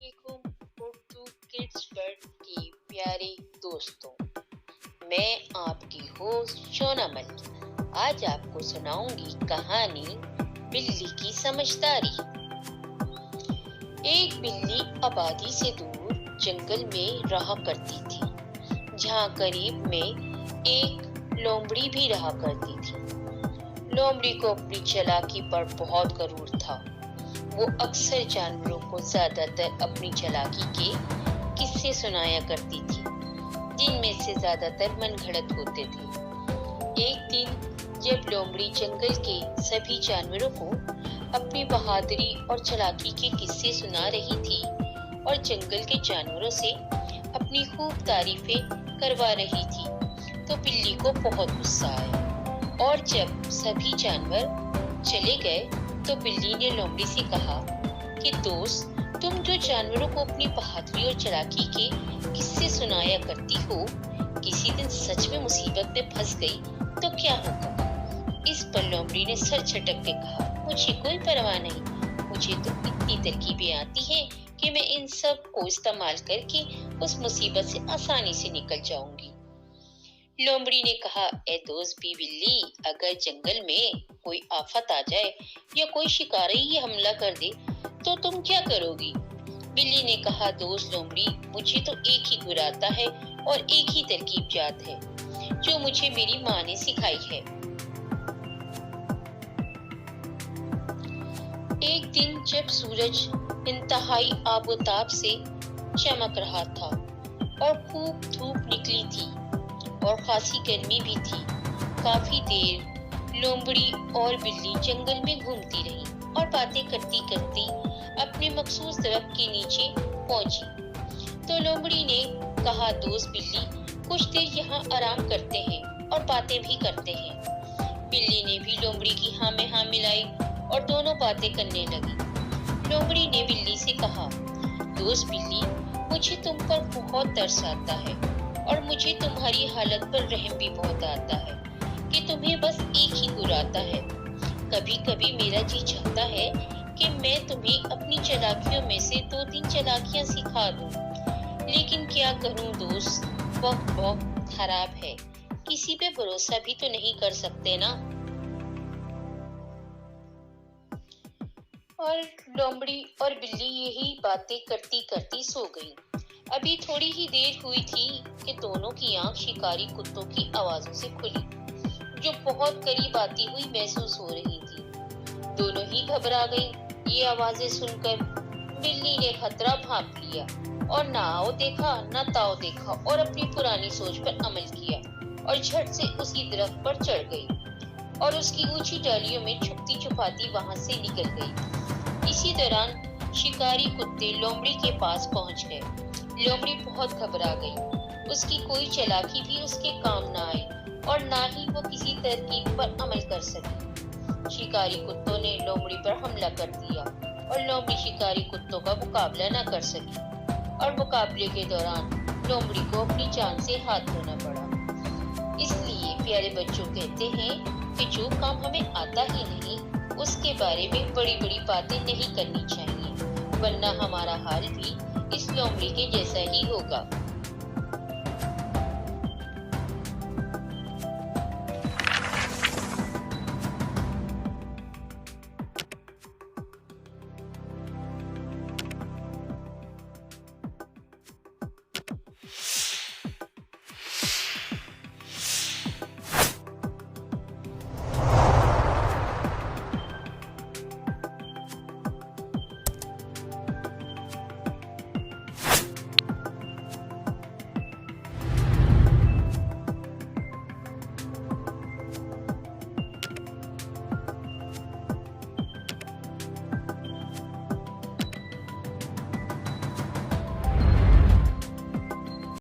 वालेकुम Urdu kids world के प्यारे दोस्तों। मैं आपकी होस्ट शोना मलिक। आज आपको सुनाऊंगी कहानी बिल्ली की समझदारी। एक बिल्ली आबादी से दूर जंगल में रहा करती थी, जहाँ करीब में एक लोमड़ी भी रहा करती थी। लोमड़ी को अपनी चालाकी पर बहुत गरूर था। वो अक्सर जानवरों को ज्यादातर अपनी चालाकी के किस्से सुनाया करती थी, जिनमें से ज्यादातर मनगढ़ंत होते थे। एक दिन जब लोमड़ी जंगल के सभी जानवरों को अपनी बहादुरी और चालाकी के किस्से सुना रही थी और जंगल के जानवरों से अपनी खूब तारीफें करवा रही थी, तो बिल्ली को बहुत गुस्सा आया। और जब सभी जानवर चले गए तो बिल्ली ने लोमड़ी से कहा कि दोस्त, तुम जो जानवरों को अपनी बहादुरी और चालाकी के किस्से सुनाया करती हो, किसी दिन सच में मुसीबत में फंस गई तो क्या होगा? इस पर लोमड़ी ने सर झटक के कहा, मुझे कोई परवाह नहीं, मुझे तो इतनी तरकीबें आती हैं कि मैं इन सब को इस्तेमाल करके उस मुसीबत से आसानी से निकल जाऊंगी। लोमड़ी ने कहा, ए दोस्त भी बिल्ली, अगर जंगल में कोई आफत आ जाए या कोई शिकारी ही हमला कर दे तो तुम क्या करोगी? बिल्ली ने कहा, दोस्त लोमड़ी, मुझे तो एक ही गुर आता है और एक ही तरकीब याद है, जो मुझे मेरी माँ ने सिखाई है। एक दिन जब सूरज इंतहाई आबोताब से चमक रहा था और खूब धूप निकली थी और खासी गर्मी भी थी, काफी देर लोमड़ी और बिल्ली जंगल में घूमती रही और बातें करती करती अपने मखसूस दरख्त के नीचे पहुंची। तो लोमड़ी ने कहा, दोस्त बिल्ली, कुछ देर यहाँ आराम करते हैं और बातें भी करते हैं। बिल्ली ने भी लोमड़ी की हाँ में हाँ मिलाई और दोनों बातें करने लगी। लोमड़ी ने बिल्ली से कहा, दोस्त बिल्ली, मुझे तुम पर बहुत तरस आता है और मुझे तुम्हारी हालत पर रहम भी बहुत आता है कि तुम्हें बस एक ही गुर आता है। कभी कभी मेरा जी चाहता है कि मैं तुम्हें अपनी चालाकियों में से 2-3 चालाकियां सिखा दूं, लेकिन क्या करूं दोस्त, वक्त बहुत खराब है, किसी पे भरोसा भी तो नहीं कर सकते ना। और लोमड़ी और बिल्ली यही बातें करती करती सो गई। अभी थोड़ी ही देर हुई थी कि दोनों की आंख शिकारी कुत्तों की आवाजों से खुली, जो बहुत करीब आती हुई महसूस हो रही थी। दोनों ही घबरा गई। ये आवाजें सुनकर बिल्ली ने खतरा भांप लिया और ना आओ देखा ना ताओ देखा और अपनी पुरानी सोच पर अमल किया और झट से उसी दरख्त पर चढ़ गई और उसकी ऊंची डालियों में छुपती छुपाती वहां से निकल गई। इसी दौरान शिकारी कुत्ते लोमड़ी के पास पहुंच गए। लोमड़ी बहुत घबरा गई। उसकी कोई चालाकी भी उसके काम ना आई और ना ही वो किसी तरकीब पर अमल कर सकी। शिकारी कुत्तों ने लोमड़ी पर हमला कर दिया और लोमड़ी शिकारी कुत्तों का मुकाबला न कर सकी और मुकाबले के दौरान लोमड़ी को अपनी जान से हाथ धोना पड़ा। इसलिए प्यारे बच्चों कहते हैं कि जो काम हमें आता ही नहीं, उसके बारे में बड़ी बड़ी बातें नहीं करनी चाहिए, वरना हमारा हाल भी इस लोमड़ी के जैसा ही होगा।